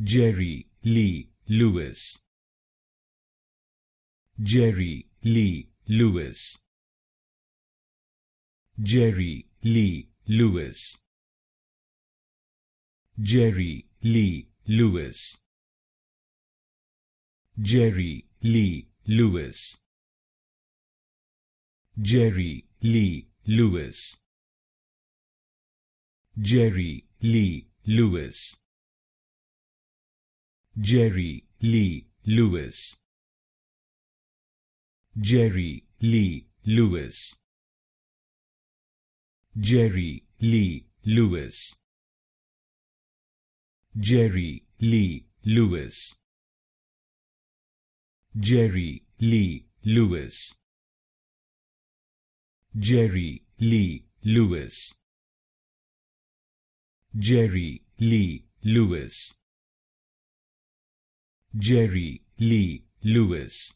Jerry Lee Lewis, Jerry Lee Lewis, Jerry Lee Lewis, Jerry Lee Lewis, Jerry Lee Lewis, Jerry Lee Lewis, Jerry Lee Lewis, Jerry Lee Lewis, Jerry Lee Lewis, Jerry Lee Lewis, Jerry Lee Lewis, Jerry Lee Lewis, Jerry Lee Lewis, Jerry Lee Lewis, Jerry Lee Lewis,